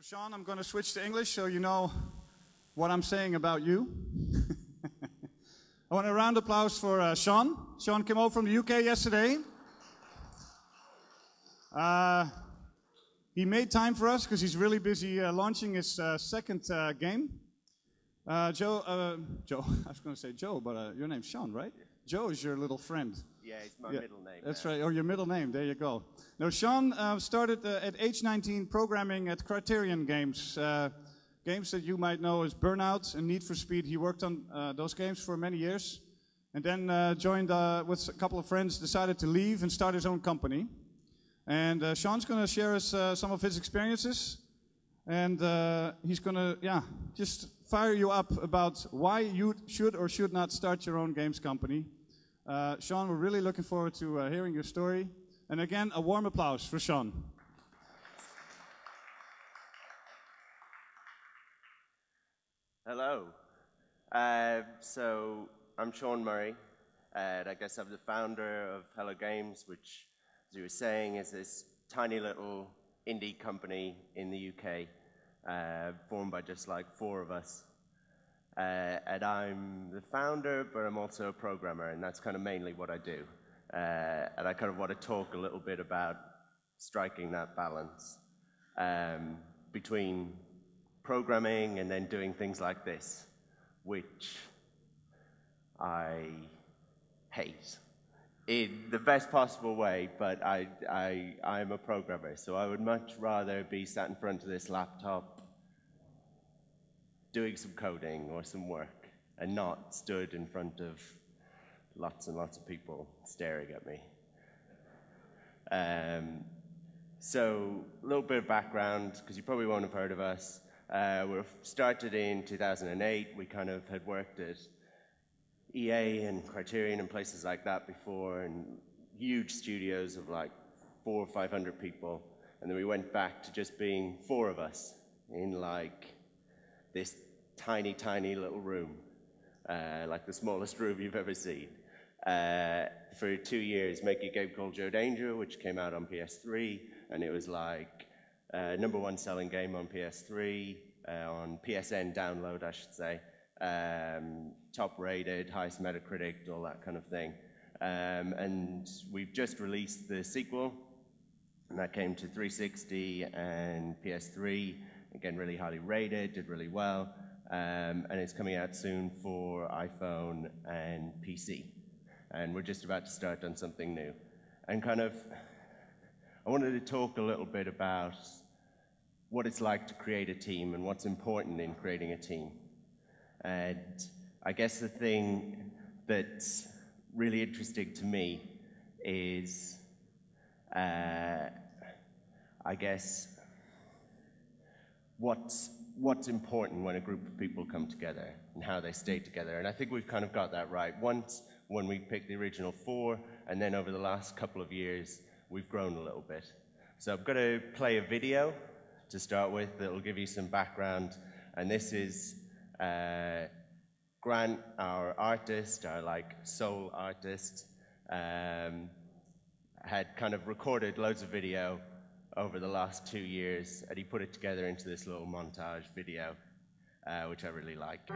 Sean, I'm going to switch to English so you know what I'm saying about you. I want a round of applause for Sean. Sean came over from the UK yesterday. He made time for us because he's really busy launching his second game. Joe, I was going to say Joe, but your name's Sean, right? Joe is your little friend. Yeah, it's my middle name. That's right, or your middle name, there you go. Now, Sean started at age 19 programming at Criterion Games. Games that you might know as Burnout and Need for Speed. He worked on those games for many years. And then joined with a couple of friends, decided to leave and start his own company. And Sean's going to share us some of his experiences. And he's going to, just fire you up about why you should or should not start your own games company. Sean, we're really looking forward to hearing your story. And again, a warm applause for Sean. Hello. So I'm Sean Murray, and I guess I'm the founder of Hello Games, which, as you were saying, is this tiny little indie company in the UK, formed by just like 4 of us. And I'm the founder, but I'm also a programmer, and that's kind of mainly what I do. And I kind of want to talk a little bit about striking that balance between programming and then doing things like this, which I hate in the best possible way, but I'm a programmer, so I would much rather be sat in front of this laptop doing some coding or some work and not stood in front of lots and lots of people staring at me. So a little bit of background, because you probably won't have heard of us. We started in 2008. We kind of had worked at EA and Criterion and places like that before, and huge studios of like 400 or 500 people. And then we went back to just being 4 of us in like this tiny, tiny little room, like the smallest room you've ever seen. For 2 years, making a game called Joe Danger, which came out on PS3, and it was like #1 selling game on PS3, on PSN download, I should say. Top rated, highest Metacritic, all that kind of thing. And we've just released the sequel, and that came to 360 and PS3. Again, really highly rated, did really well. And it's coming out soon for iPhone and PC. And we're just about to start on something new. And kind of, I wanted to talk a little bit about what it's like to create a team and what's important in creating a team. And I guess the thing that's really interesting to me is, I guess, what's important when a group of people come together and how they stay together. And I think we've kind of got that right. Once, when we picked the original 4, and then over the last couple of years, we've grown a little bit. So I'm going to play a video to start with that will give you some background. And this is Grant, our artist, our like soul artist, had kind of recorded loads of video over the last 2 years, and he put it together into this little montage video, which I really like.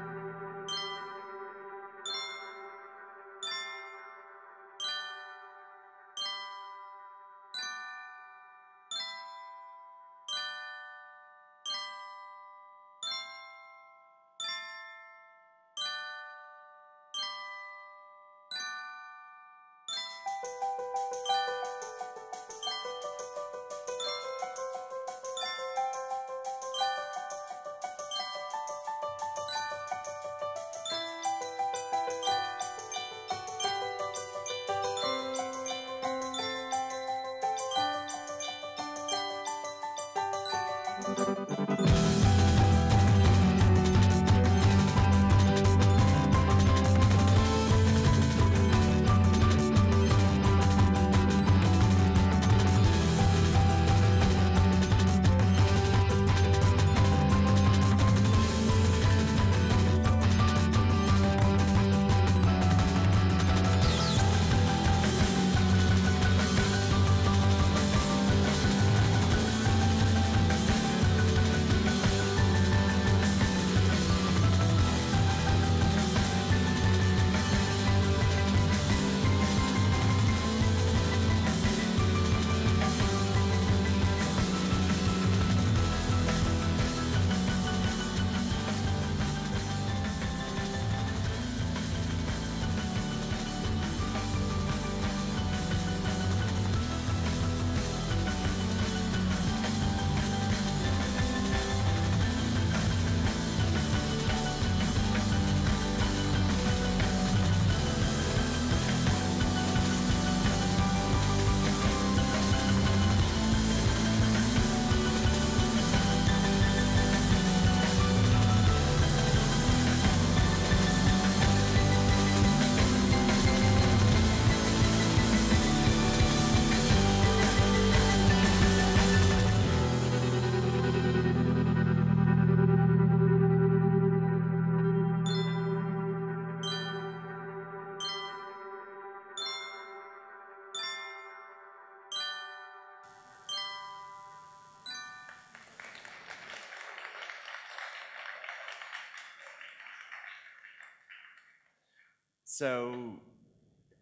So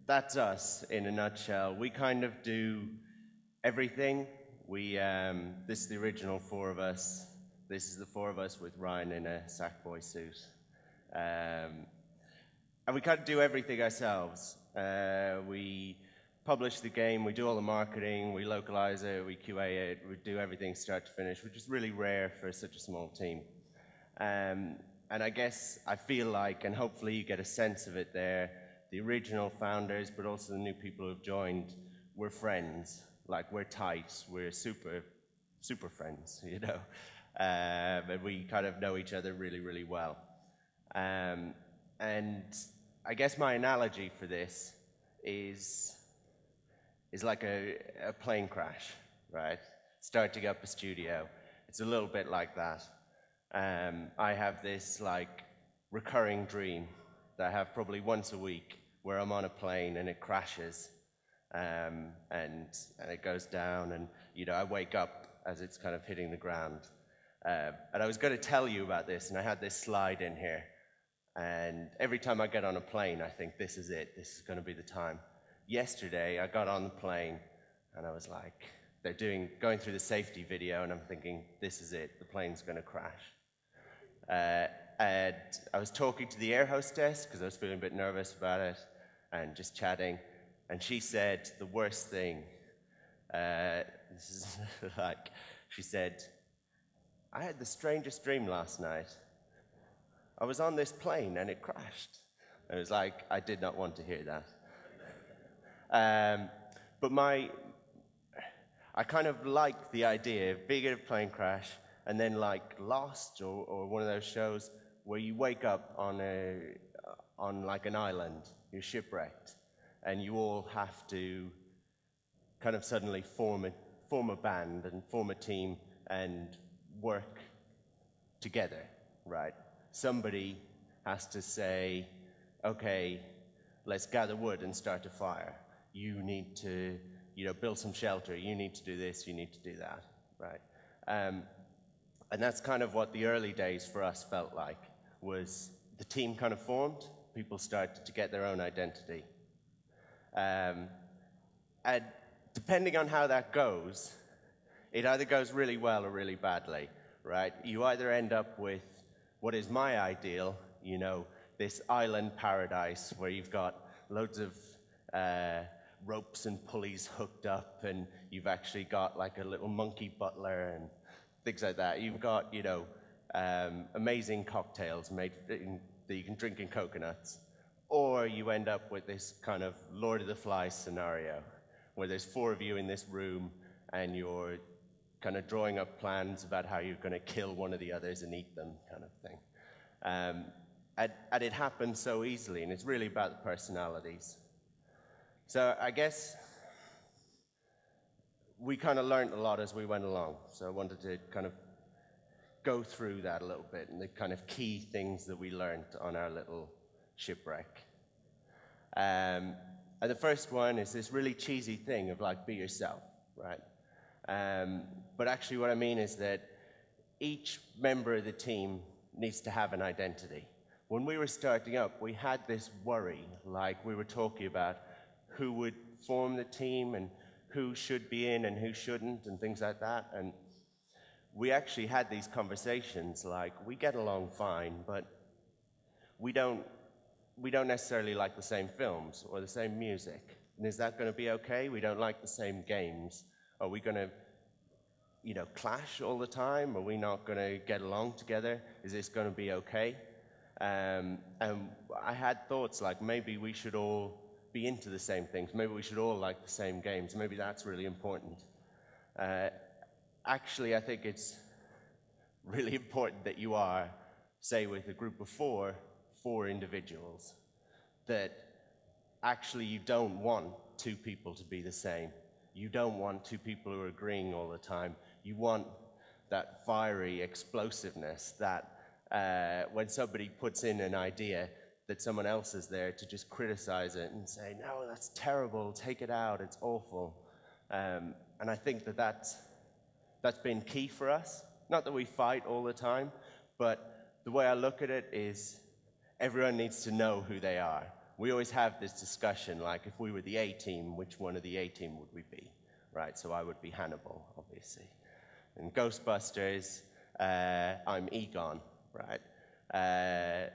that's us in a nutshell. We kind of do everything. This is the original four of us. This is the four of us with Ryan in a Sackboy suit. And we kind of do everything ourselves. We publish the game, we do all the marketing, we localize it, we QA it, we do everything start to finish, which is really rare for such a small team. And I guess I feel like, and hopefully you get a sense of it there, the original founders, but also the new people who've joined, we're friends. Like, we're tight, we're super friends, you know? And we kind of know each other really, really well. And I guess my analogy for this is like a plane crash, right? Starting up a studio. It's a little bit like that. I have this like recurring dream that I have probably once a week where I'm on a plane and it crashes and it goes down, and you know, I wake up as it's kind of hitting the ground. And I was going to tell you about this, and I had this slide in here. And every time I get on a plane, I think, this is it. This is going to be the time. Yesterday, I got on the plane, and I was like, they're going through the safety video, and I'm thinking, this is it. The plane's going to crash. And I was talking to the air hostess, because I was feeling a bit nervous about it, and just chatting. And she said the worst thing. This is like, she said, I had the strangest dream last night. I was on this plane and it crashed. It was like, I did not want to hear that. But I kind of like the idea of being in a plane crash and then like Lost or one of those shows where you wake up on like an island, you're shipwrecked, and you all have to kind of suddenly form a band and form a team and work together, right? Somebody has to say, okay, let's gather wood and start a fire. You need to, you know, build some shelter. You need to do this, you need to do that, right? And that's kind of what the early days for us felt like, was the team kind of formed, people started to get their own identity. And depending on how that goes, it either goes really well or really badly, right? You either end up with what is my ideal, you know, this island paradise where you've got loads of ropes and pulleys hooked up, and you've actually got like a little monkey butler and things like that. You've got, you know, amazing cocktails made that you can drink in coconuts. Or you end up with this kind of Lord of the Flies scenario, where there's 4 of you in this room, and you're kind of drawing up plans about how you're going to kill one of the others and eat them, kind of thing. And it happens so easily, and it's really about the personalities. So I guess we kind of learned a lot as we went along. So I wanted to kind of go through that a little bit and the kind of key things that we learned on our little shipwreck. And the first one is this really cheesy thing of like, be yourself, right? But actually what I mean is that each member of the team needs to have an identity. When we were starting up, we had this worry, like we were talking about who would form the team and who should be in and who shouldn't and things like that. And we actually had these conversations, like, we get along fine, but we don't necessarily like the same films or the same music. And is that going to be okay? We don't like the same games. Are we going to, you know, clash all the time? Are we not going to get along together? Is this going to be okay? And I had thoughts like, maybe we should all be into the same things. Maybe we should all like the same games. Maybe that's really important. Actually, I think it's really important that you are, say, with a group of four individuals, that actually you don't want 2 people to be the same. You don't want 2 people who are agreeing all the time. You want that fiery explosiveness, that when somebody puts in an idea, that someone else is there to just criticize it and say, no, that's terrible, take it out, it's awful. And I think that that's been key for us. Not that we fight all the time, but the way I look at it is everyone needs to know who they are. we always have this discussion, like if we were the A team, which one of the A team would we be, right? So I would be Hannibal, obviously. In Ghostbusters, I'm Egon, right?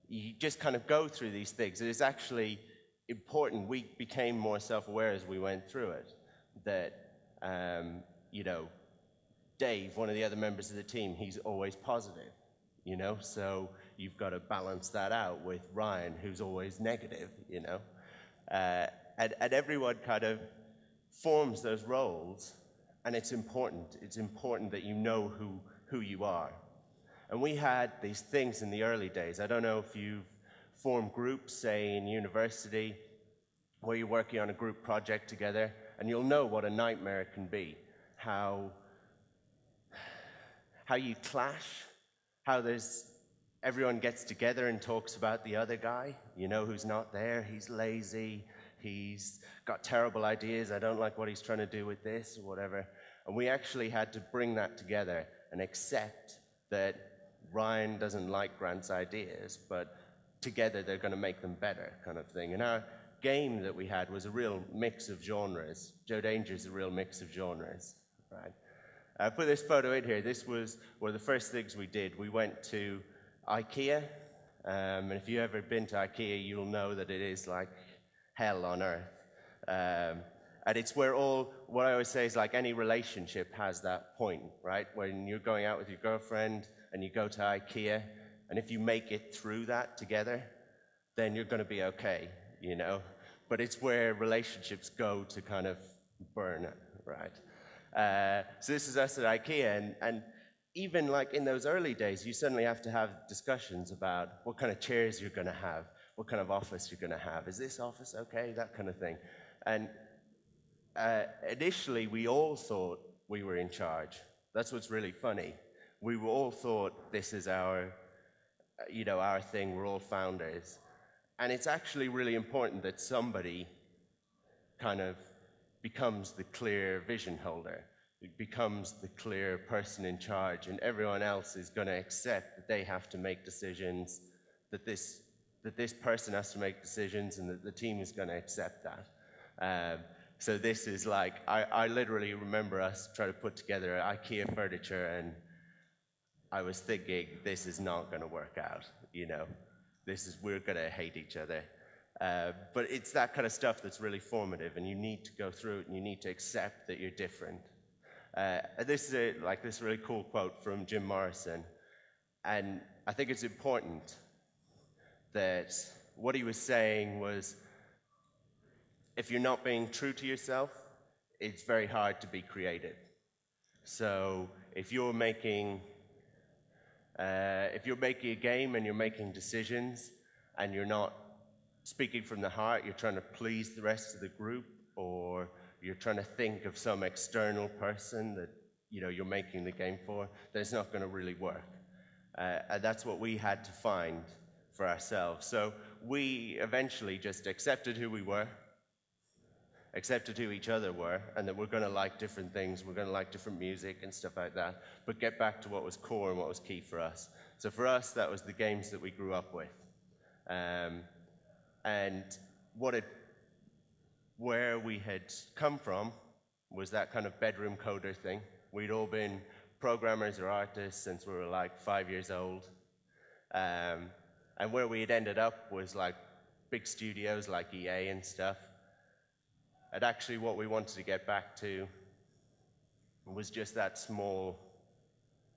You just kind of go through these things. It is actually important. We became more self-aware as we went through it, that, you know, Dave, one of the other members of the team, he's always positive, you know? So you've got to balance that out with Ryan, who's always negative, you know? And everyone kind of forms those roles, and it's important. It's important that you know who you are. And we had these things in the early days. I don't know if you've formed groups, say, in university, where you're working on a group project together, and you'll know what a nightmare it can be. How you clash, how everyone gets together and talks about the other guy, you know, who's not there, he's lazy, he's got terrible ideas, I don't like what he's trying to do with this, or whatever. And we actually had to bring that together and accept that Ryan doesn't like Grant's ideas, but together they're going to make them better, kind of thing. And our game that we had was a real mix of genres. Joe Danger's a real mix of genres, right? I put this photo in here. This was one of the first things we did. We went to IKEA, and if you've ever been to IKEA, you'll know that it is like hell on earth. And it's where what I always say is like any relationship has that point, right? When you're going out with your girlfriend and you go to IKEA, and if you make it through that together, then you're going to be okay, you know? But it's where relationships go to kind of burn, right? So this is us at IKEA, and even like in those early days, you suddenly have to have discussions about what kind of chairs you're going to have, what kind of office you're going to have. Is this office okay? That kind of thing. And initially, we all thought we were in charge. That's what's really funny. We all thought this is our, you know, our thing. We're all founders. And it's actually really important that somebody kind of becomes the clear vision holder. It becomes the clear person in charge, and everyone else is going to accept that they have to make decisions, that this person has to make decisions, and that the team is going to accept that. So this is like, I literally remember us trying to put together IKEA furniture, and I was thinking, this is not going to work out, you know. We're going to hate each other. But it's that kind of stuff that's really formative, and you need to go through it, and you need to accept that you're different. This is like this really cool quote from Jim Morrison, and I think it's important that what he was saying was, if you're not being true to yourself, it's very hard to be creative. So if you're making a game and you're making decisions and you're not speaking from the heart, you're trying to please the rest of the group, or you're trying to think of some external person that, you know, you're making the game for, then it's not going to really work. And that's what we had to find for ourselves. So we eventually just accepted who we were, accepted who each other were, and that we're going to like different things, we're going to like different music and stuff like that, but get back to what was core and what was key for us. So for us, that was the games that we grew up with. And where we had come from was that kind of bedroom coder thing. We'd all been programmers or artists since we were like 5 years old. And where we had ended up was like big studios like EA and stuff. And actually what we wanted to get back to was just that small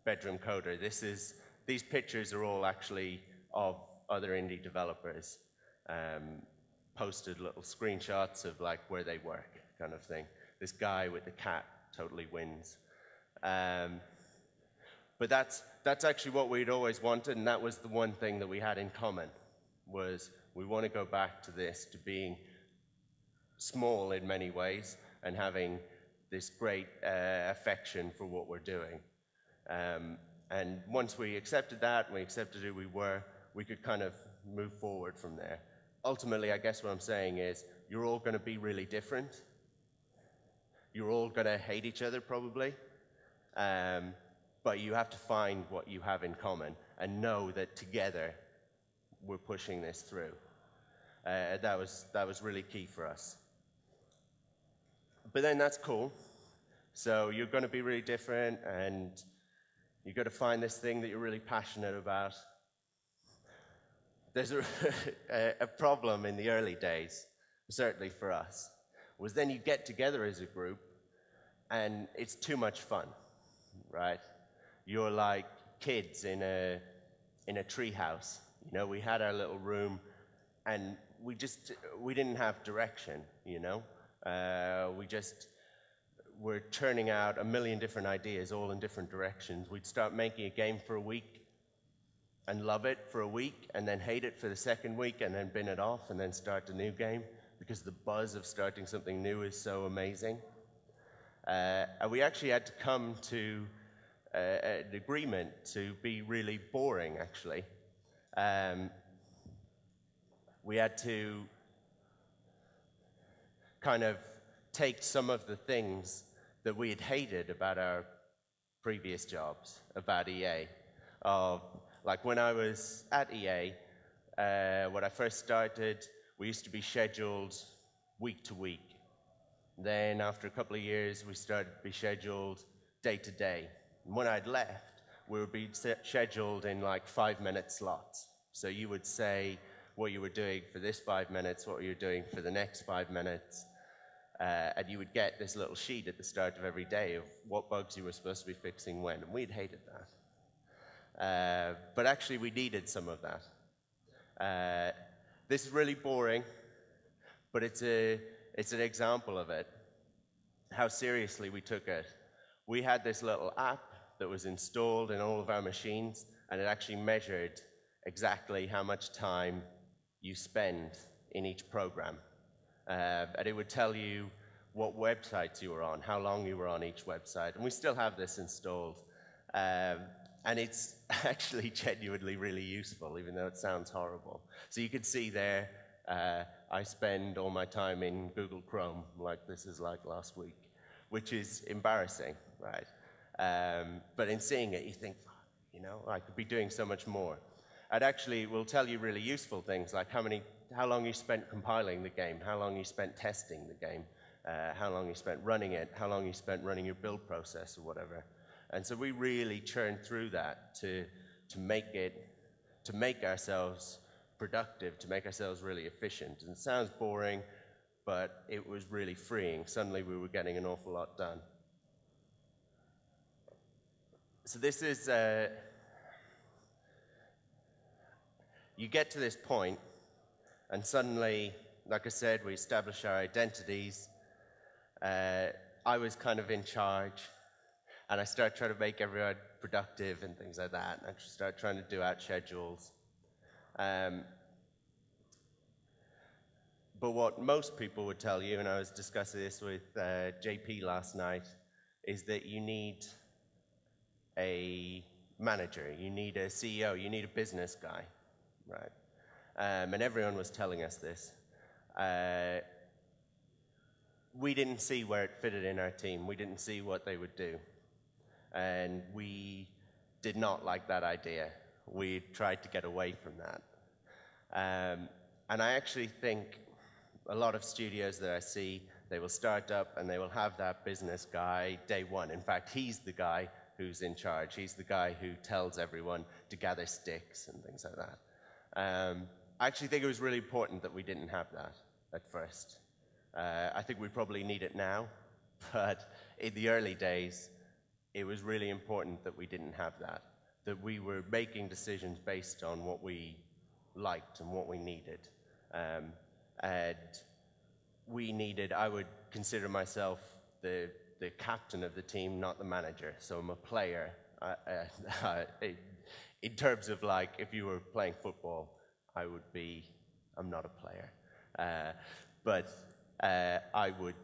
bedroom coder. These pictures are all actually of other indie developers. Posted little screenshots of like where they work, kind of thing. This guy with the cat totally wins. But that's actually what we'd always wanted, and that was the one thing that we had in common, was we want to go back to this, to being small in many ways and having this great affection for what we're doing. And once we accepted that, and we accepted who we were, we could kind of move forward from there. Ultimately, I guess what I'm saying is, you're all going to be really different. You're all going to hate each other, probably. But you have to find what you have in common and know that together we're pushing this through. That was really key for us. But then that's cool. So you're going to be really different, and you've got to find this thing that you're really passionate about. There's a problem in the early days, certainly for us, was then you get together as a group, and it's too much fun, right? You're like kids in a tree house. You know, we had our little room, and we didn't have direction, you know? We just were churning out a million different ideas, all in different directions. We'd start making a game for a week and love it for a week, and then hate it for the second week, and then bin it off, and then start a new game, because the buzz of starting something new is so amazing. And we actually had to come to an agreement to be really boring, actually. We had to kind of take some of the things that we had hated about our previous jobs, about EA. Like when I was at EA, when I first started, we used to be scheduled week to week. Then after a couple of years, we started to be scheduled day to day. And when I'd left, we would be scheduled in like 5-minute slots. So you would say what you were doing for this 5 minutes, what you were doing for the next 5 minutes, and you would get this little sheet at the start of every day of what bugs you were supposed to be fixing when, and we'd hated that. But actually, we needed some of that. This is really boring, but it's an example of it, how seriously we took it. We had this little app that was installed in all of our machines, and it actually measured exactly how much time you spend in each program. And it would tell you what websites you were on, how long you were on each website. And we still have this installed. And it's actually genuinely really useful, even though it sounds horrible. So you can see there, I spend all my time in Google Chrome, like this is like last week, which is embarrassing, right? But in seeing it, you think, you know, I could be doing so much more. It actually will tell you really useful things, like how long you spent compiling the game, how long you spent testing the game, how long you spent running it, how long you spent running your build process or whatever. And so we really churned through that to make ourselves productive, to make ourselves really efficient. And it sounds boring, but it was really freeing. Suddenly we were getting an awful lot done. So this is, you get to this point, and suddenly, like I said, we establish our identities. I was kind of in charge, and I started trying to make everyone productive and things like that, and I started trying to do out schedules. But what most people would tell you, and I was discussing this with JP last night, is that you need a manager, you need a CEO, you need a business guy, right? And everyone was telling us this. We didn't see where it fitted in our team. We didn't see what they would do. And we did not like that idea. We tried to get away from that. And I actually think a lot of studios that I see, they will start up and they will have that business guy day one. In fact, he's the guy who's in charge. He's the guy who tells everyone to gather sticks and things like that. I actually think it was really important that we didn't have that at first. I think we probably need it now, but in the early days, it was really important that we didn't have that we were making decisions based on what we liked and what we needed. And we needed, I would consider myself the captain of the team, not the manager. So I'm a player. In terms of like, if you were playing football, I'm not a player. But I would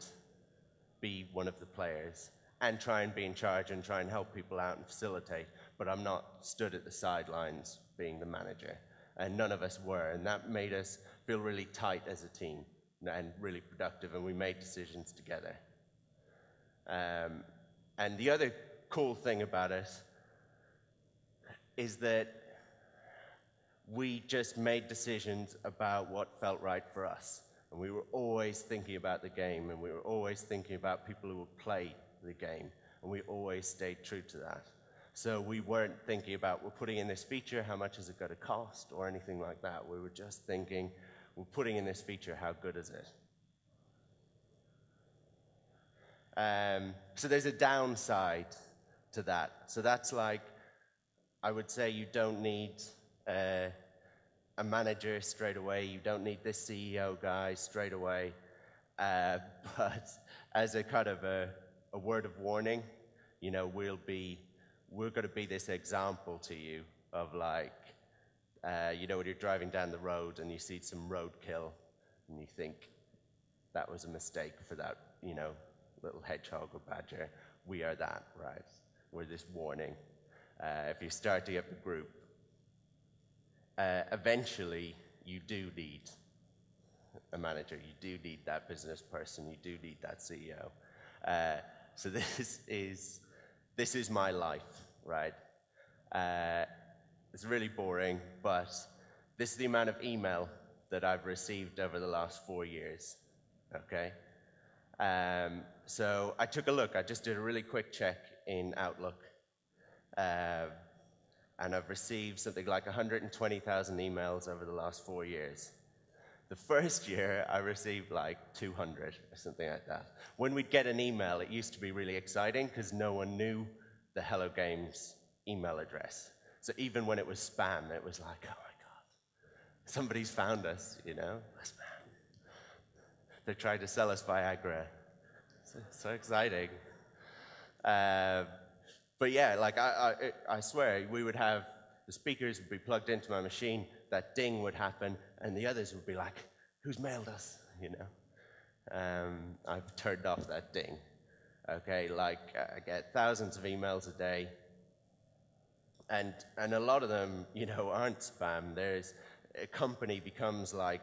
be one of the players and try and be in charge and try and help people out and facilitate. But I'm not stood at the sidelines being the manager. And none of us were. And that made us feel really tight as a team and really productive. And we made decisions together. And the other cool thing about it is that we just made decisions about what felt right for us. And we were always thinking about the game, and we were always thinking about people who would play the game, and we always stayed true to that. So we weren't thinking about, we're putting in this feature, how much is it going to cost, or anything like that. We were just thinking, we're putting in this feature, how good is it? So there's a downside to that. So that's like, I would say you don't need a manager straight away. You don't need this CEO guy straight away. But as a kind of a word of warning, you know, we're going to be this example to you of like, you know, when you're driving down the road and you see some roadkill and you think that was a mistake for that, you know, little hedgehog or badger. We are that, right? We're this warning. If you're starting up a group, eventually you do need a manager. You do need that business person. You do need that CEO. So this is my life, right? It's really boring, but this is the amount of email that I've received over the last 4 years, okay? So I took a look. I just did a really quick check in Outlook, and I've received something like 120,000 emails over the last 4 years. The first year, I received like 200 or something like that. When we'd get an email, it used to be really exciting because no one knew the Hello Games email address. So even when it was spam, it was like, oh my God, somebody's found us, you know, spam. They're trying to sell us Viagra. So exciting. But yeah, like I swear, we would have, the speakers would be plugged into my machine, that ding would happen, and the others would be like, who's mailed us, you know? I've turned off that ding. Okay, like I get thousands of emails a day, and a lot of them, you know, aren't spam. There's, a company becomes like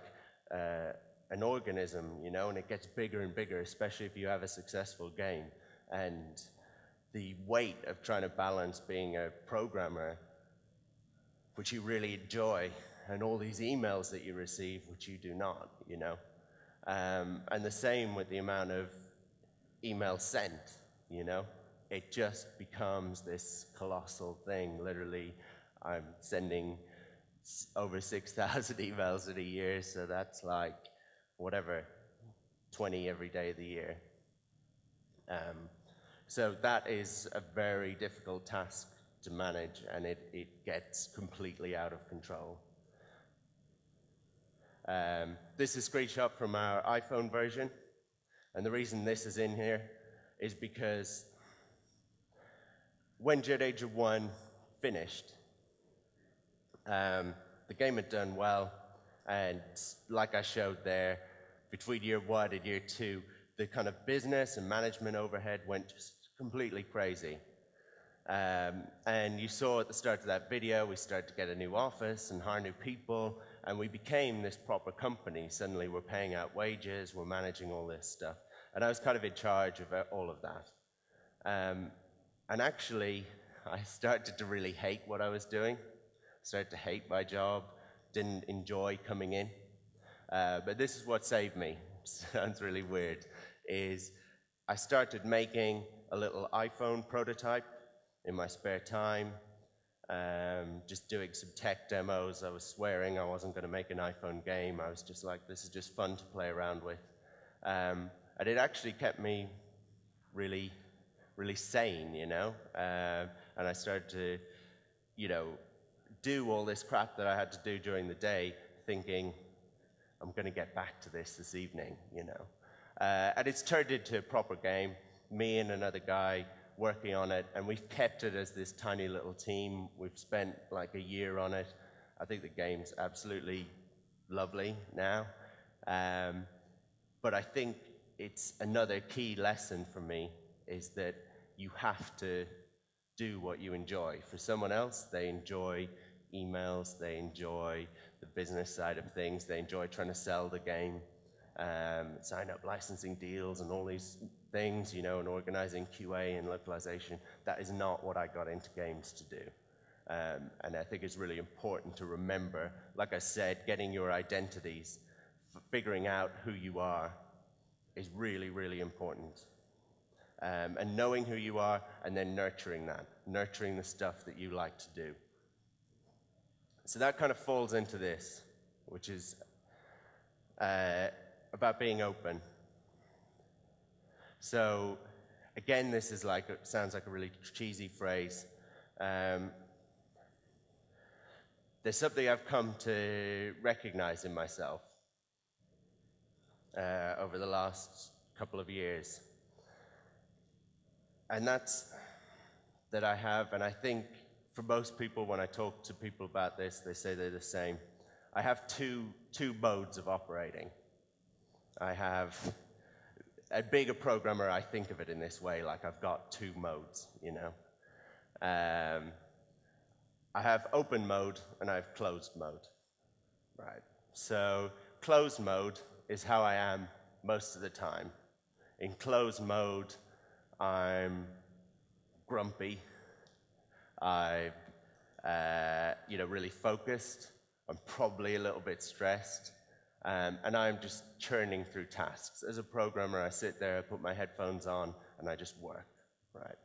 an organism, you know, and it gets bigger and bigger, especially if you have a successful game. And the weight of trying to balance being a programmer, which you really enjoy, and all these emails that you receive, which you do not, you know. And the same with the amount of emails sent, you know. It just becomes this colossal thing. Literally, I'm sending over 6,000 emails in a year, so that's like, whatever, 20 every day of the year. So that is a very difficult task to manage, and it gets completely out of control. This is a screenshot from our iPhone version, and the reason this is in here is because when Jet Age of 1 finished, the game had done well, and like I showed there, between year 1 and year 2, the kind of business and management overhead went just completely crazy. And you saw at the start of that video, we started to get a new office and hire new people, and we became this proper company. Suddenly we're paying out wages, we're managing all this stuff. And I was kind of in charge of all of that. And actually, I started to really hate what I was doing. Started to hate my job, didn't enjoy coming in. But this is what saved me. Sounds really weird. Is I started making a little iPhone prototype in my spare time, just doing some tech demos. I was swearing I wasn't going to make an iPhone game. I was just like, this is just fun to play around with. And it actually kept me really, really sane, you know? And I started to, you know, do all this crap that I had to do during the day, thinking, I'm going to get back to this evening, you know? And it's turned into a proper game. Me and another guy working on it, and we've kept it as this tiny little team. We've spent like a year on it. I think the game's absolutely lovely now. But I think it's another key lesson for me is that you have to do what you enjoy. For someone else, they enjoy emails, they enjoy the business side of things, they enjoy trying to sell the game, sign up licensing deals and all these things, you know, and organizing QA and localization. That is not what I got into games to do. And I think it's really important to remember, like I said, getting your identities, figuring out who you are is really, really important. And knowing who you are and then nurturing that, nurturing the stuff that you like to do. So that kind of falls into this, which is about being open. So again, this is like, it sounds like a really cheesy phrase. There's something I've come to recognize in myself over the last couple of years. And that's that I have, and I think for most people, when I talk to people about this, they say they're the same. I have two modes of operating. I have, being a programmer, I think of it in this way, like I've got two modes, you know. I have open mode and I have closed mode, right? So closed mode is how I am most of the time. In closed mode, I'm grumpy. I'm, really focused. I'm probably a little bit stressed. And I'm just churning through tasks. As a programmer, I sit there, I put my headphones on, and I just work, right?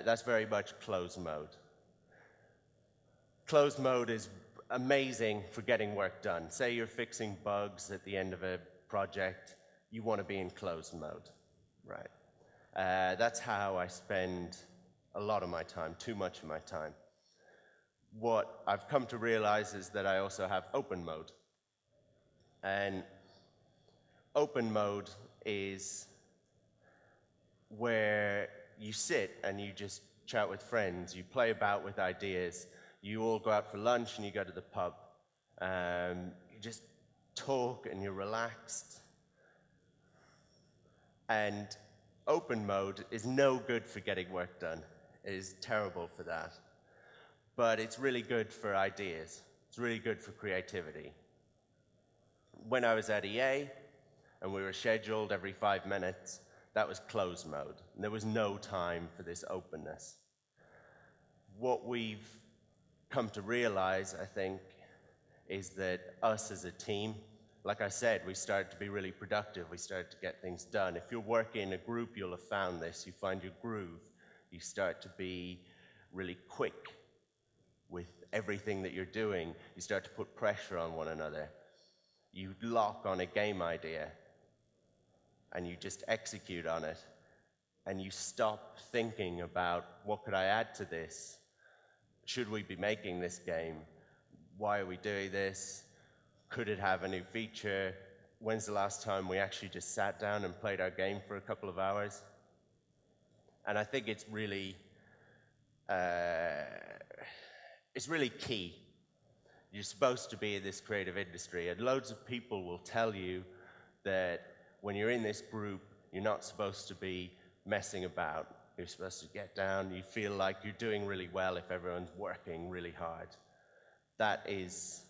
That's very much closed mode. Closed mode is amazing for getting work done. Say you're fixing bugs at the end of a project, you want to be in closed mode, right? That's how I spend a lot of my time, too much of my time. What I've come to realize is that I also have open mode. And open mode is where you sit and you just chat with friends, you play about with ideas, you all go out for lunch and you go to the pub. You just talk and you're relaxed. And open mode is no good for getting work done. It is terrible for that. But it's really good for ideas. It's really good for creativity. When I was at EA and we were scheduled every 5 minutes, that was closed mode. And there was no time for this openness. What we've come to realize, I think, is that us as a team, like I said, we started to be really productive. We started to get things done. If you're working in a group, you'll have found this. You find your groove. You start to be really quick with everything that you're doing. You start to put pressure on one another. You lock on a game idea, and you just execute on it. And you stop thinking about, what could I add to this? Should we be making this game? Why are we doing this? Could it have a new feature? When's the last time we actually just sat down and played our game for a couple of hours? And I think it's really key. You're supposed to be in this creative industry, and loads of people will tell you that when you're in this group, you're not supposed to be messing about. You're supposed to get down. You feel like you're doing really well if everyone's working really hard. That is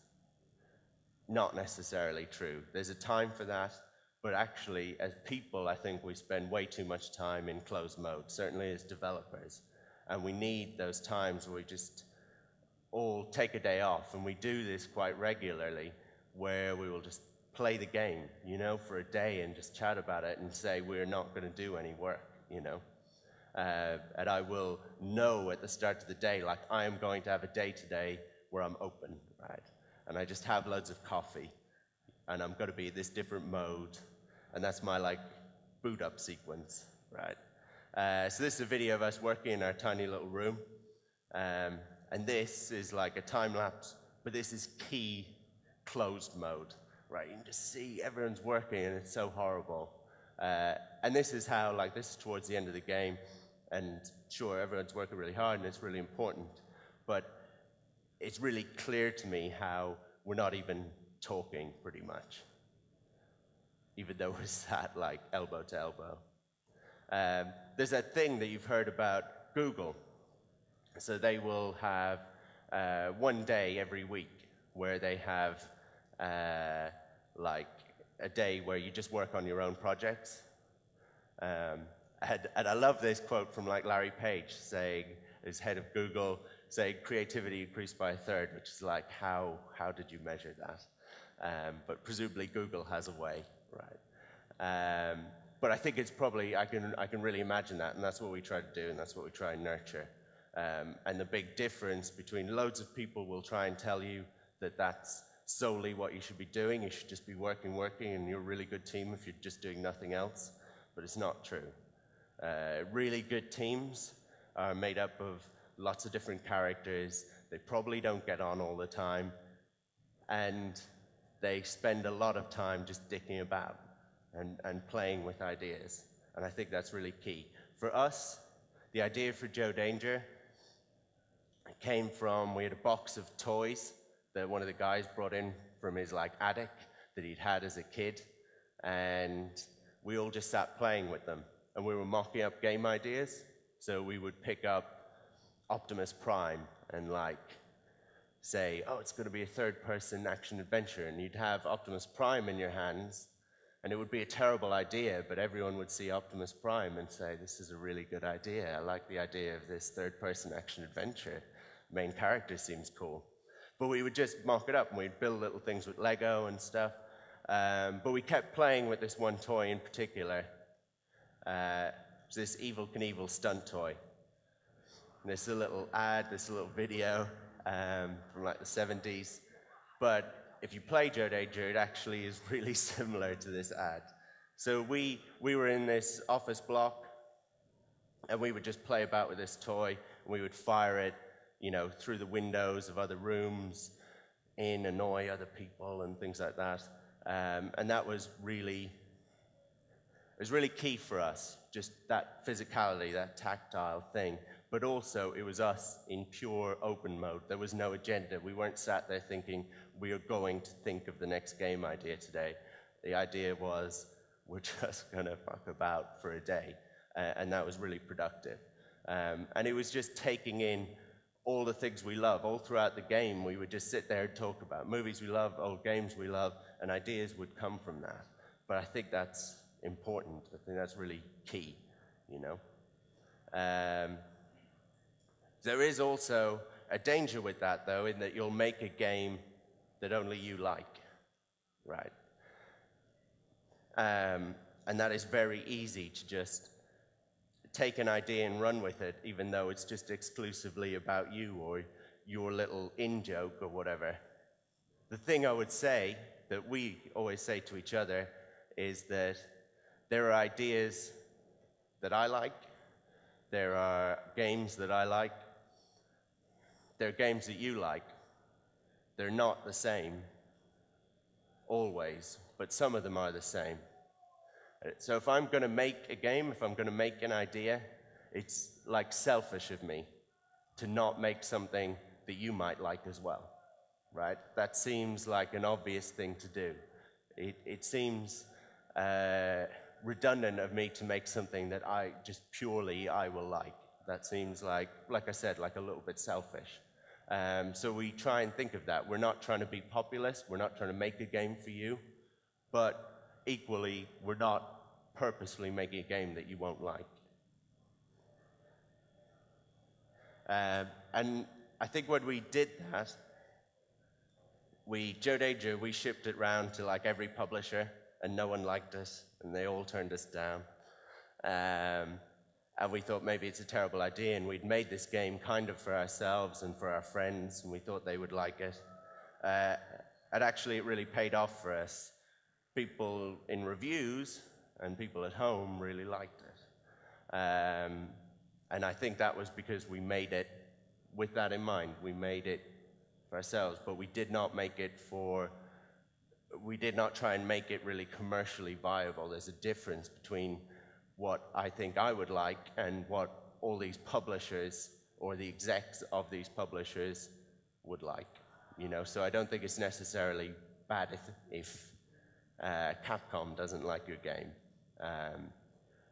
not necessarily true. There's a time for that, but actually, as people, I think we spend way too much time in closed mode, certainly as developers. And we need those times where we just all take a day off, and we do this quite regularly, where we will just play the game, for a day and just chat about it and say we're not going to do any work, And I will know at the start of the day, like, I am going to have a day today where I'm open, right? And I just have loads of coffee, and I'm going to be in this different mode, and that's my, boot up sequence, right? So this is a video of us working in our tiny little room, and this is like a time lapse, but this is key closed mode, right? You can just see everyone's working, and it's so horrible. And this is how, this is towards the end of the game, and sure, everyone's working really hard, and it's really important, but it's really clear to me how we're not even talking, pretty much, even though we're sat, elbow to elbow. There's that thing that you've heard about Google. So they will have one day every week where they have, a day where you just work on your own projects. And I love this quote from Larry Page saying, as head of Google, say creativity increased by a third, which is like, how did you measure that? But presumably Google has a way, right? But I think it's probably, I can really imagine that, and that's what we try to do, and that's what we try and nurture. And the big difference between loads of people will try and tell you that that's solely what you should be doing. You should just be working, and you're a really good team if you're just doing nothing else. But it's not true. Really good teams are made up of lots of different characters. They probably don't get on all the time. And they spend a lot of time just dicking about and playing with ideas. And I think that's really key. For us, the idea for Joe Danger came from, we had a box of toys that one of the guys brought in from his attic that he'd had as a kid. And we all just sat playing with them. And we were mocking up game ideas. So we would pick up Optimus Prime and say, oh, it's going to be a third-person action-adventure, and you'd have Optimus Prime in your hands, and it would be a terrible idea, but everyone would see Optimus Prime and say, this is a really good idea. I like the idea of this third-person action-adventure. Main character seems cool. But we would just mock it up, and we'd build little things with Lego and stuff. But we kept playing with this one toy in particular, this Evel Knievel stunt toy. And there's a little ad, this little video from the 70s. But if you play Joe Danger, it actually is really similar to this ad. So we were in this office block, and we would just play about with this toy, and we would fire it, through the windows of other rooms, annoy other people and things like that. And that was really key for us, just that physicality, that tactile thing. But also, it was us in pure open mode. There was no agenda. We weren't sat there thinking, we are going to think of the next game idea today. The idea was, we're just going to fuck about for a day. And that was really productive. And it was just taking in all the things we love. All throughout the game, we would just sit there and talk about movies we love, old games we love, and ideas would come from that. But I think that's important. I think that's really key, There is also a danger with that, though, in that you'll make a game that only you like, right? And that is very easy to just take an idea and run with it, even though it's just exclusively about you or your little in-joke or whatever. The thing I would say, that we always say to each other, is that there are ideas that I like, there are games that I like, there are games that you like. They're not the same, always, but some of them are the same. So if I'm going to make a game, if I'm going to make an idea, it's selfish of me to not make something that you might like as well, right? That seems like an obvious thing to do. It seems redundant of me to make something that I will like. That seems like I said, a little bit selfish. So we try and think of that. We're not trying to be populist. We're not trying to make a game for you. But equally, we're not purposefully making a game that you won't like. And I think when we did that, Joe Danger, we shipped it round to every publisher, and no one liked us, and they all turned us down. And we thought maybe it's a terrible idea, and we'd made this game kind of for ourselves and for our friends, and we thought they would like it. And actually, it really paid off for us. People in reviews and people at home really liked it. And I think that was because we made it with that in mind. We made it for ourselves, but we did not try and make it really commercially viable. There's a difference between what I think I would like and what all these publishers or the execs of these publishers would like, So I don't think it's necessarily bad if Capcom doesn't like your game,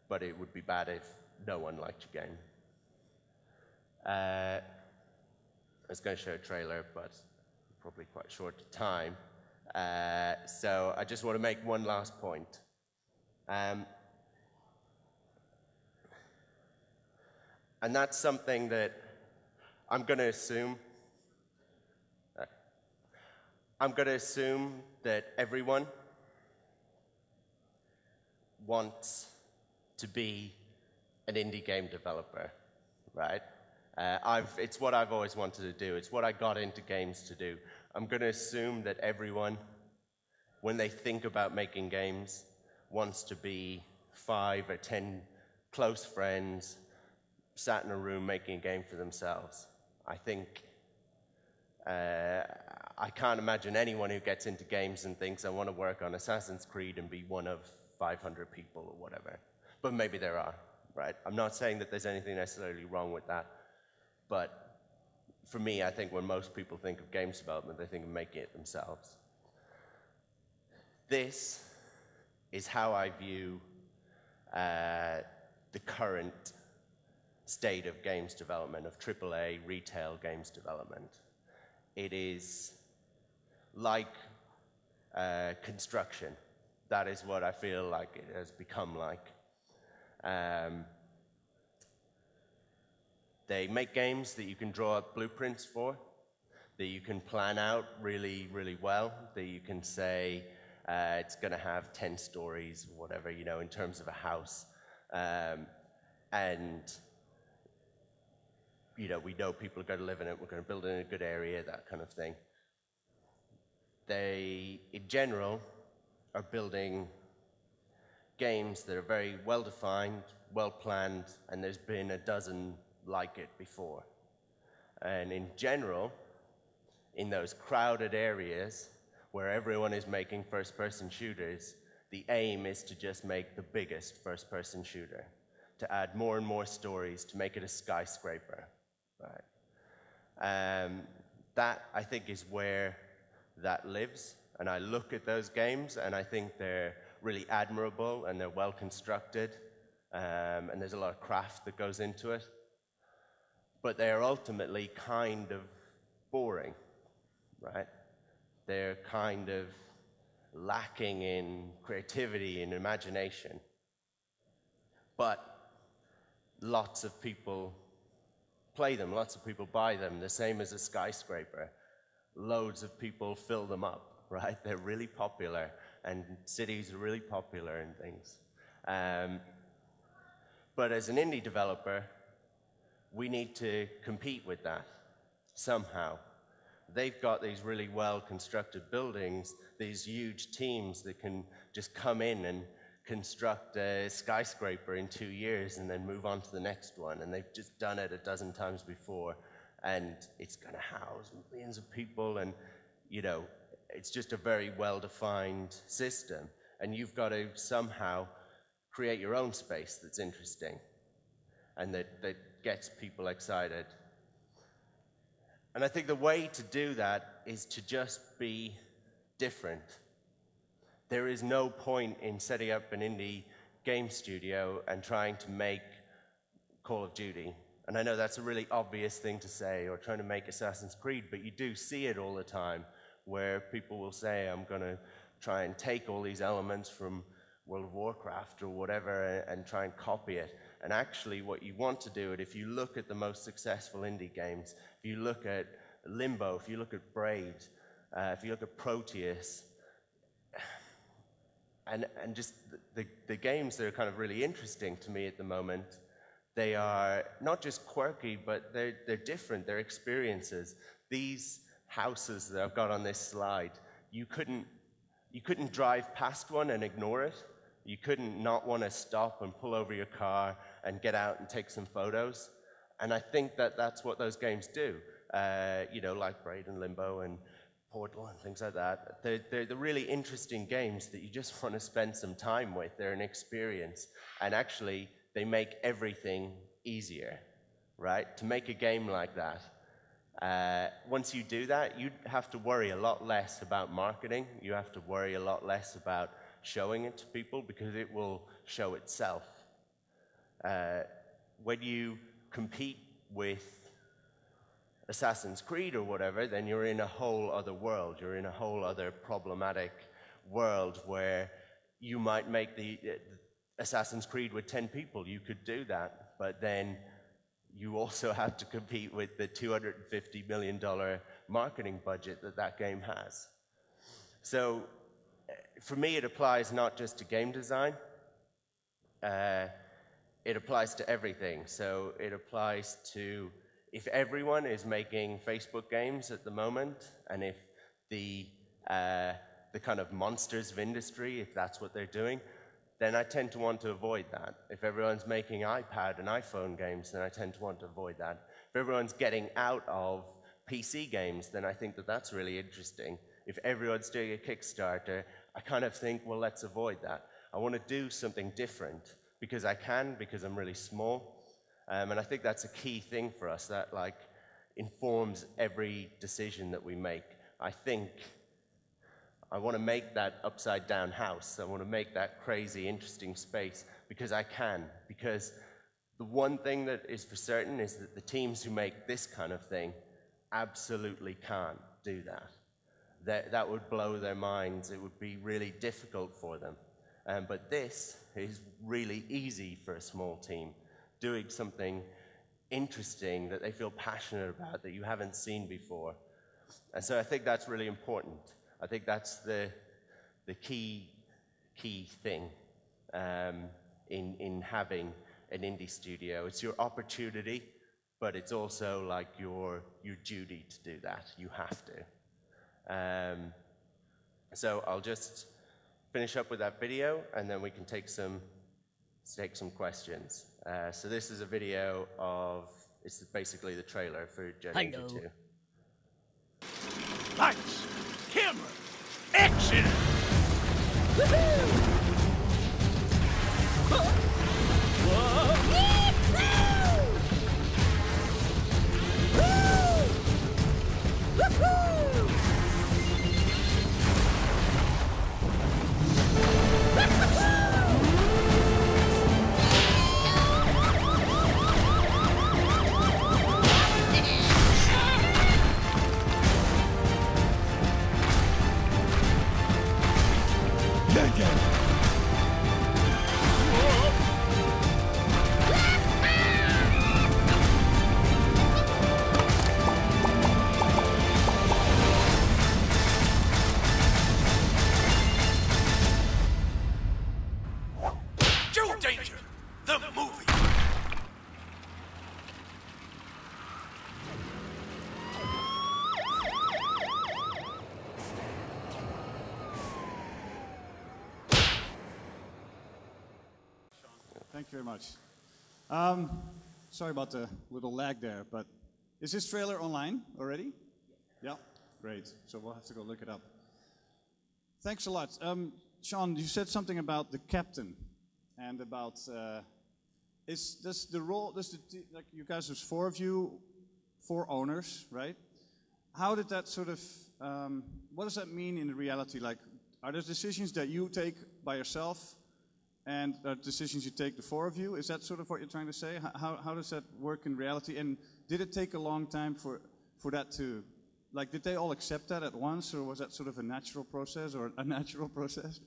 but it would be bad if no one liked your game. I was going to show a trailer, but probably quite short of time. So I just want to make one last point. And that's something that I'm going to assume that everyone wants to be an indie game developer, right? It's what I've always wanted to do. It's what I got into games to do. I'm going to assume that everyone, when they think about making games, wants to be 5 or 10 close friends sat in a room making a game for themselves. I think I can't imagine anyone who gets into games and thinks I want to work on Assassin's Creed and be one of 500 people or whatever. But maybe there are, right? I'm not saying that there's anything necessarily wrong with that. But for me, I think when most people think of games development, they think of making it themselves. This is how I view the current state of games development, of AAA retail games development. It is like construction. That is what I feel like it has become like. They make games that you can draw up blueprints for, that you can plan out really, really well, that you can say it's going to have 10 stories, or whatever, you know, in terms of a house. And, you know, we know people are going to live in it, we're going to build it in a good area, that kind of thing. They, in general, are building games that are very well-defined, well-planned, and there's been a dozen like it before. And in general, in those crowded areas where everyone is making first-person shooters, the aim is to just make the biggest first-person shooter, to add more and more stories, to make it a skyscraper, right? That, I think, is where that lives. And I look at those games, and I think they're really admirable, and they're well-constructed, and there's a lot of craft that goes into it. But they're ultimately kind of boring, right? They're kind of lacking in creativity and imagination. But lots of people play them, lots of people buy them, the same as a skyscraper. Loads of people fill them up, right? They're really popular, and cities are really popular and things. But as an indie developer, we need to compete with that somehow. They've got these really well-constructed buildings, these huge teams that can just come in and construct a skyscraper in 2 years and then move on to the next one. And they've just done it a dozen times before, and it's going to house millions of people, and, you know, it's just a very well-defined system. And you've got to somehow create your own space that's interesting and that gets people excited. And I think the way to do that is to just be different. There is no point in setting up an indie game studio and trying to make Call of Duty. And I know that's a really obvious thing to say, or trying to make Assassin's Creed, but you do see it all the time, where people will say, I'm going to try and take all these elements from World of Warcraft or whatever and try and copy it. And actually what you want to do, if you look at the most successful indie games, if you look at Limbo, if you look at Braid, if you look at Proteus, and just the games that are kind of really interesting to me at the moment, they are not just quirky, but they're different, they're experiences. These houses that I've got on this slide, you couldn't drive past one and ignore it. You couldn't not want to stop and pull over your car and get out and take some photos. And I think that that's what those games do. You know, like Braid and Limbo and Portal and things like that. They're the really interesting games that you just want to spend some time with. They're an experience. And actually, they make everything easier, right? To make a game like that, once you do that, you have to worry a lot less about marketing. You have to worry a lot less about showing it to people, because it will show itself. When you compete with Assassin's Creed or whatever, then you're in a whole other world. You're in a whole other problematic world where you might make the Assassin's Creed with 10 people. You could do that, but then you also have to compete with the $250 million marketing budget that that game has. So for me, it applies not just to game design, it applies to everything. So it applies to, if everyone is making Facebook games at the moment, and if the kind of monsters of industry, if that's what they're doing, then I tend to want to avoid that. If everyone's making iPad and iPhone games, then I tend to want to avoid that. If everyone's getting out of PC games, then I think that that's really interesting. If everyone's doing a Kickstarter, I kind of think, well, let's avoid that. I want to do something different because I can, because I'm really small. And I think that's a key thing for us, that like informs every decision that we make. I think I want to make that upside down house. I want to make that crazy, interesting space because I can. Because the one thing that is for certain is that the teams who make this kind of thing absolutely can't do that. That would blow their minds. It would be really difficult for them. But this is really easy for a small team, doing something interesting that they feel passionate about, that you haven't seen before. And so I think that's really important. I think that's the key thing in having an indie studio. It's your opportunity, but it's also like your duty to do that. You have to. So I'll just finish up with that video, and then we can take some questions. So this is a video of, it's basically the trailer for Journey 2. Lights, camera, action! Woohoo! Danger, the movie. Thank you very much. Sorry about the little lag there, but is this trailer online already? Yeah, great. So we'll have to go look it up. Thanks a lot. Sean, you said something about the captain. And about, does the role, like you guys, there's 4 of you, 4 owners, right? How did that sort of, what does that mean in reality? Like, are there decisions that you take by yourself and decisions you take, the 4 of you? Is that sort of what you're trying to say? How does that work in reality? And did it take a long time for that to, like, did they all accept that at once, or was that sort of a natural process or a natural process?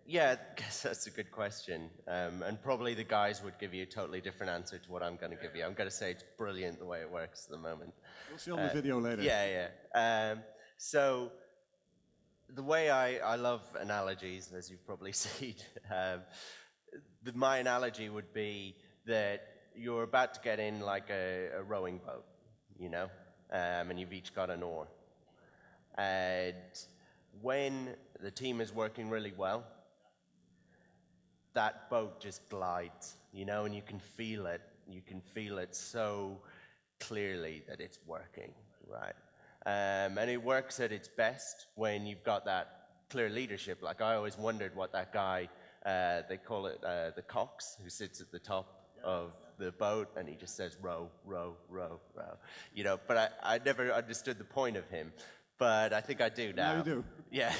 Yeah, I guess that's a good question. And probably the guys would give you a totally different answer to what I'm going to give you. I'm going to say it's brilliant the way it works at the moment. We'll see on the video later. Yeah. So the way I love analogies, as you've probably seen, my analogy would be that you're about to get in like a rowing boat, you know, and you've each got an oar. And when the team is working really well, that boat just glides, you know, and you can feel it. You can feel it so clearly that it's working, right? And it works at its best when you've got that clear leadership. Like, I always wondered what that guy, they call it the cox, who sits at the top of the boat, and he just says, row, row, row, row. You know, but I never understood the point of him. But I think I do now. Now you do. Yeah.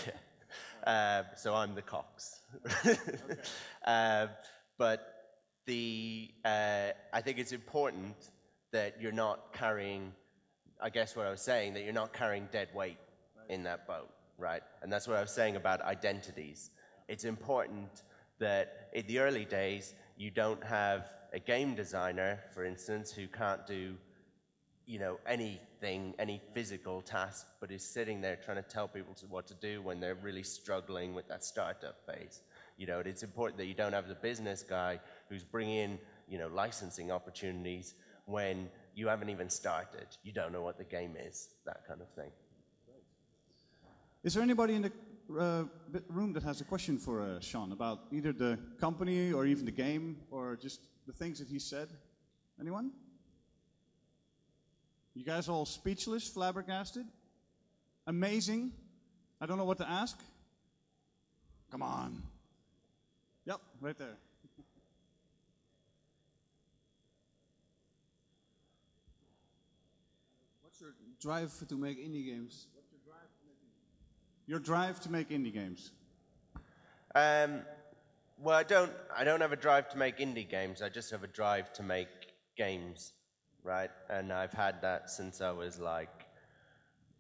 So I'm the cox. But I think it's important that you're not carrying, I guess what I was saying, that you're not carrying dead weight in that boat, right? And that's what I was saying about identities. It's important that in the early days, you don't have a game designer, for instance, who can't do, you know, anything, any physical task, but is sitting there trying to tell people what to do when they're really struggling with that startup phase. You know, it's important that you don't have the business guy who's bringing in, you know, licensing opportunities when you haven't even started. You don't know what the game is, that kind of thing. Is there anybody in the room that has a question for Sean about either the company or even the game or just the things that he said? Anyone? You guys all speechless, flabbergasted? Amazing? I don't know what to ask. Come on. Yep, right there. What's your drive to make indie games? Your drive to make indie games. Well, I don't have a drive to make indie games. I just have a drive to make games, right? And I've had that since I was like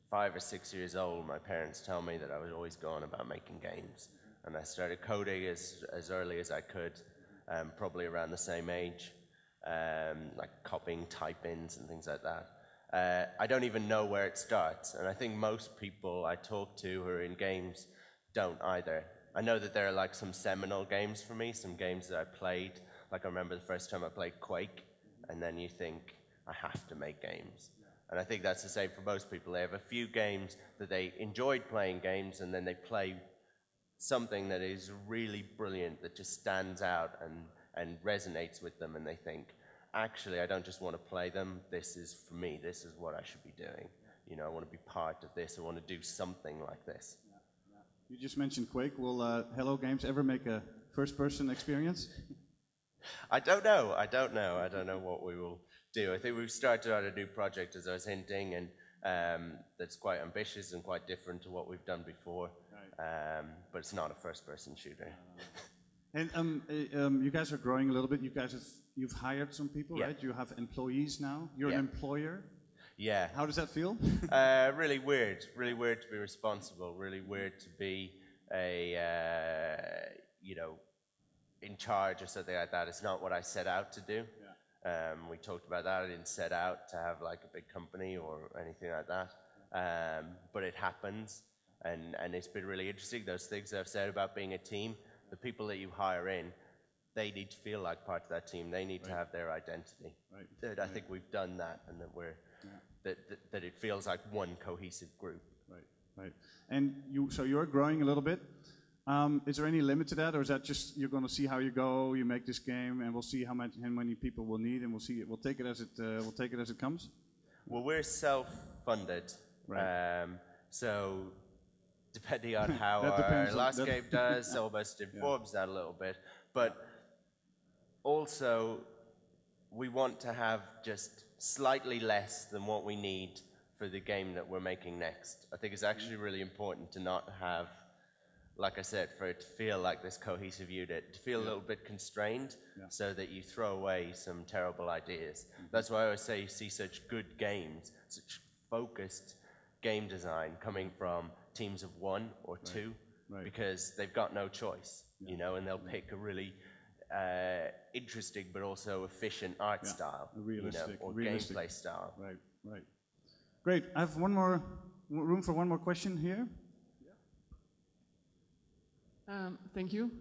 5 or 6 years old. My parents tell me that I was always going about making games. And I started coding as early as I could, probably around the same age, like copying type-ins and things like that. I don't even know where it starts, and I think most people I talk to who are in games don't either. I know that there are like some seminal games for me, some games that I played. Like I remember the first time I played Quake, and then you think, I have to make games. And I think that's the same for most people. They have a few games that they enjoyed playing games, and then they play something that is really brilliant, that just stands out and resonates with them, and they think, actually, I don't just want to play them, this is for me, this is what I should be doing. You know, I want to be part of this, I want to do something like this. You just mentioned Quake. Will Hello Games ever make a first-person experience? I don't know what we will do. I think we've started out a new project, as I was hinting, and that's quite ambitious and quite different to what we've done before. Right. But it's not a first-person shooter. And you guys are growing a little bit. You've hired some people, right? You have employees now. You're an employer. Yeah. How does that feel? Really weird. Really weird to be responsible. Really weird to be you know, in charge or something like that. It's not what I set out to do. Yeah. We talked about that. I didn't set out to have like a big company or anything like that. But it happens, and it's been really interesting. Those things that I've said about being a team. The people that you hire in, they need to feel like part of that team. They need to have their identity. Right. I think we've done that, and that we're that it feels like one cohesive group. Right. And so you're growing a little bit. Is there any limit to that, or is that just you're going to see how you go? You make this game, and we'll see how many people we'll need, and we'll see it. We'll take it as it comes. Well, we're self-funded, so. Depending on how our last game does, almost informs that a little bit. But also, we want to have just slightly less than what we need for the game that we're making next. I think it's actually really important to not have, like I said, for it to feel like this cohesive unit, to feel a little bit constrained so that you throw away some terrible ideas. That's why I always say you see such good games, such focused game design coming from teams of 1 or 2, because they've got no choice, you know, and they'll pick a really interesting but also efficient art style, realistic, or gameplay style. Right. Great. I have room for one more question here. Thank you.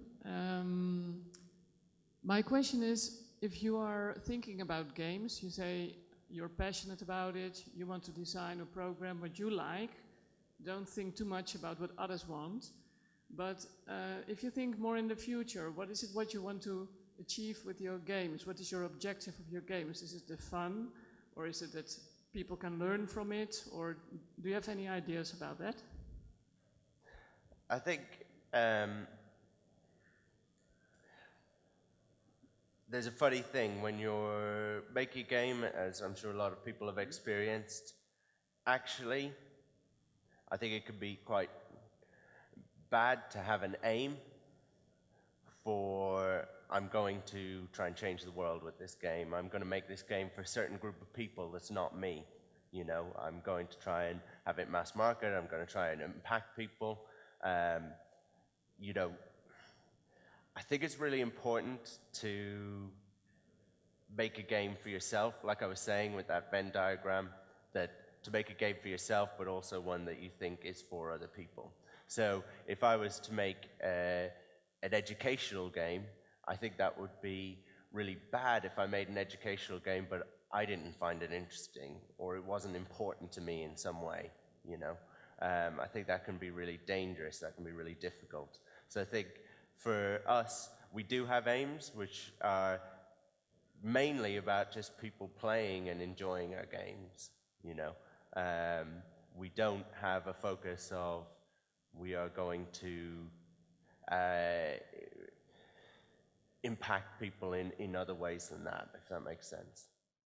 My question is, if you are thinking about games, you say you're passionate about it, you want to design or program what you like, don't think too much about what others want. But if you think more in the future, what is it what you want to achieve with your games? What is your objective of your games? Is it the fun, or is it that people can learn from it, or do you have any ideas about that? I think there's a funny thing when you're making a game, as I'm sure a lot of people have experienced. Actually, I think it can be quite bad to have an aim for, I'm going to try and change the world with this game. I'm going to make this game for a certain group of people that's not me. You know, I'm going to try and have it mass market. I'm going to try and impact people. You know, I think it's really important to make a game for yourself, like I was saying with that Venn diagram, that to make a game for yourself, but also one that you think is for other people. So if I was to make an educational game, I think that would be really bad if I made an educational game, but I didn't find it interesting, or it wasn't important to me in some way, you know. I think that can be really dangerous, that can be really difficult. So I think for us, we do have aims, which are mainly about just people playing and enjoying our games, you know. We don't have a focus of we are going to impact people in other ways than that, if that makes sense.